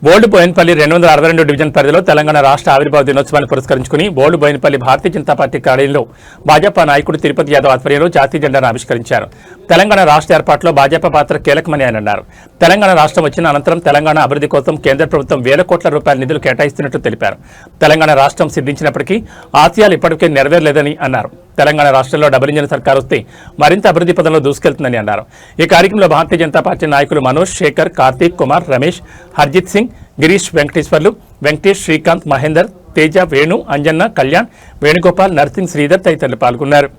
బోల్డ్ Boinapalli 262 division పరిధిలో తెలంగాణ రాష్ట్ర ఆవిర్భావ దినోత్సవాన్ని పురస్కరించుకుని బోల్డ్ బోయినపల్లి భారతీయ జనతా పార్టీ కార్యాలయంలో భాజపా నాయకుడు తిరుపతి యాదవ్ ఆధ్వర్యంలో జాతీయ జెండాను ఆవిష్కరించారు. తెలంగాణ రాష్ట్ర ఏర్పాటులో భాజపా పాత్ర కీలకమని ఆయన అన్నారు. తెలంగాణ రాష్ట్రం వచ్చిన అనంతరం తెలంగాణ అభివృద్ధి కోసం కేంద్ర ప్రభుత్వం వేల కోట్ల రూపాయల నిధులు కేటాయిస్తున్నట్లు తెలిపారు. తెలంగాణ రాష్ట్రం సిద్ధించినప్పటికీ ఆశయాలు ఇప్పటికే నెరవేరలేదని అన్నారు. తెలంగాణ రాష్ట్రంలో డబుల్ ఇంజిన్ సర్కార్ వస్తే మరింత అభివృద్ధి పదంలో దూసుకెళ్తుందని అన్నారు. ఈ కార్యక్రమంలో భారతీయ జనతా పార్టీ నాయకులు మనోజ్, శేఖర్, కార్తీక్, కుమార్, రమేష్, హర్జిత్ సింగ్, గిరీష్, వెంకటేశ్వర్లు, వెంకటేష్, శ్రీకాంత్, మహేందర్, తేజ, వేణు, అంజన్న, కళ్యాణ్, వేణుగోపాల్, నర్సింగ్, శ్రీధర్ తదితరులు పాల్గొన్నారు.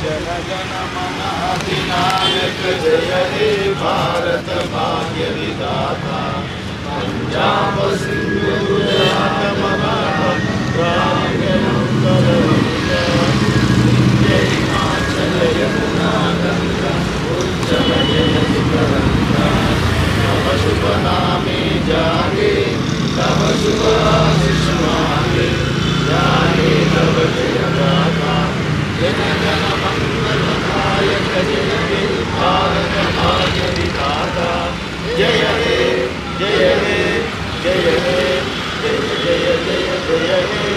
जन गण मन अधिनायक जय हे भारत भाग्य विधाता पंजाब सिंधु गुजरात मराठा द्राविड़ उत्कल विंध्य हिमाचल यमुना गंगा उज्जल जयति तरंगा तव शुभ नामे जागे तव शुभ आशीष मांगे जागे तव जय गाथा जन गण मंगलदायक जय हे भारत भाग्य विधाता जय हे जय हे जय हे जय जय जय जय हे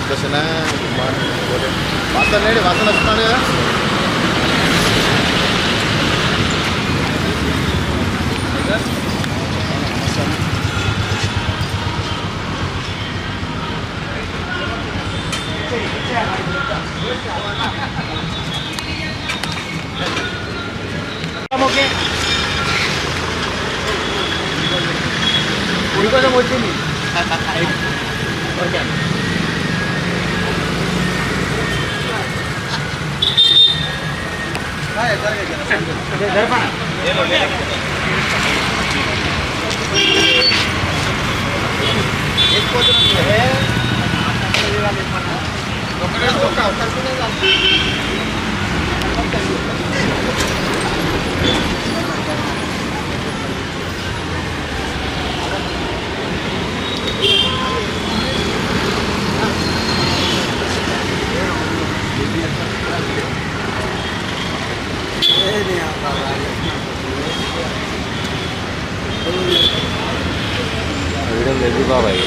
कृष्णा वासन वస్తున్నాడు కదా ఉడికోసం వచ్చింది ఓకే వీడియో లేదు బాబాయ్,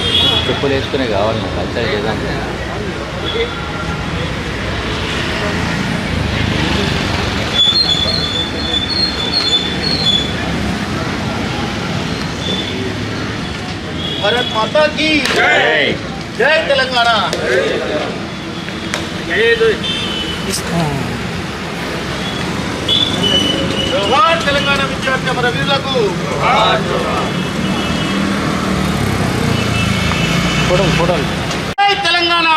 చెప్పులు వేసుకునే కావాలి నాకు అచ్చా చేద్దాం. भारत माता की जय जय तेलंगाना जोहार तेलंगाना विद्यार्थी अमर वीरुలకు जय तेलंगाना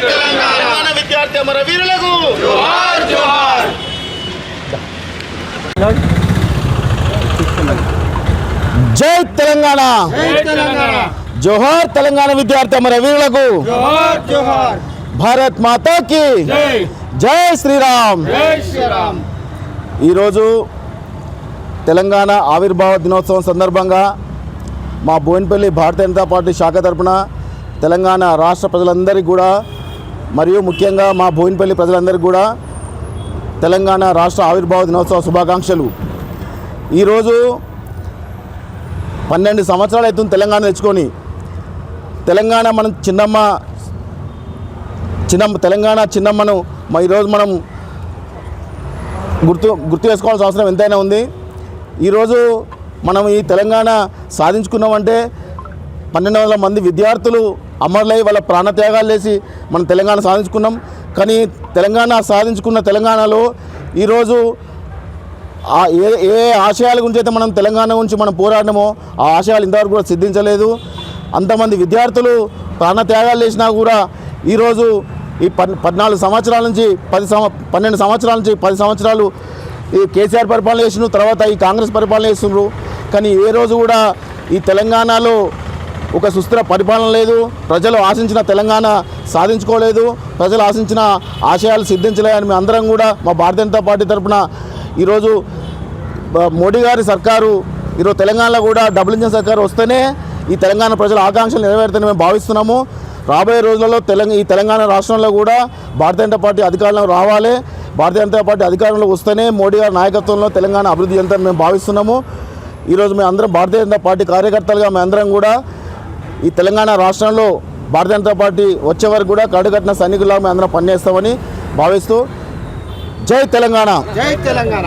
तेलंगाना विद्यार्थी अमर वीरुలకు जोहार जोहार जय तेलंगाना जोहार तेलंगाना विद्यार्थी अमर वीरुలకు जोहार जोहार भारत माता की जय जय श्रीराम ఈరోజు తెలంగాణ ఆవిర్భావ దినోత్సవం సందర్భంగా మా బోయినపల్లి భారతీయ జనతా పార్టీ శాఖ తరపున తెలంగాణ రాష్ట్ర ప్రజలందరికీ కూడా మరియు ముఖ్యంగా మా బోయినపల్లి ప్రజలందరికీ కూడా తెలంగాణ రాష్ట్ర ఆవిర్భావ దినోత్సవ శుభాకాంక్షలు. ఈరోజు 12 సంవత్సరాలు అవుతుంది తెలంగాణ తెచ్చుకొని. తెలంగాణ మనం తెలంగాణ చిన్నమ్మను ఈరోజు మనం గుర్తు చేసుకోవాల్సిన అవసరం ఎంతైనా ఉంది. ఈరోజు మనం ఈ తెలంగాణ సాధించుకున్నామంటే 1200 మంది విద్యార్థులు అమరులై వాళ్ళ ప్రాణత్యాగాలు చేసి మనం తెలంగాణ సాధించుకున్నాం. కానీ తెలంగాణ సాధించుకున్న తెలంగాణలో ఈరోజు ఏ ఆశయాల గురించి అయితే మనం తెలంగాణ గురించి మనం పోరాడినామో ఆ ఆశయాలు ఇంతవరకు కూడా సిద్ధించలేదు. అంతమంది విద్యార్థులు ప్రాణత్యాగాలు చేసినా కూడా ఈరోజు ఈ 14 సంవత్సరాల నుంచి 12 సంవత్సరాల నుంచి 10 సంవత్సరాలు ఈ కేసీఆర్ పరిపాలన చేసినారు, తర్వాత ఈ కాంగ్రెస్ పరిపాలన చేస్తున్నారు. కానీ ఏ రోజు కూడా ఈ తెలంగాణలో ఒక సుస్థిర పరిపాలన లేదు. ప్రజలు ఆశించిన తెలంగాణ సాధించుకోలేదు, ప్రజలు ఆశించిన ఆశయాలు సిద్ధించలేదని మేము అందరం కూడా మా భారతీయ జనతా పార్టీ తరఫున ఈరోజు మోడీ గారి సర్కారు ఈరోజు తెలంగాణలో కూడా డబుల్ ఇంజిన్ సర్కారు వస్తేనే ఈ తెలంగాణ ప్రజల ఆకాంక్షలు నెరవేరుతాయని మేము భావిస్తున్నాము. రాబోయే రోజులలో ఈ తెలంగాణ రాష్ట్రంలో కూడా భారతీయ జనతా పార్టీ అధికారంలో రావాలి. భారతీయ జనతా పార్టీ అధికారంలో వస్తేనే మోడీ గారి నాయకత్వంలో తెలంగాణ అభివృద్ధి చెందుతుందని మేము భావిస్తున్నాము. ఈరోజు మేము అందరం భారతీయ జనతా పార్టీ కార్యకర్తలుగా మేమందరం కూడా ఈ తెలంగాణ రాష్ట్రంలో భారతీయ జనతా పార్టీ వచ్చే వరకు కూడా కడుగట్టిన సైనికుల్లాగా మేము అందరం పనిచేస్తామని భావిస్తూ జై తెలంగాణ. జై తెలంగాణ.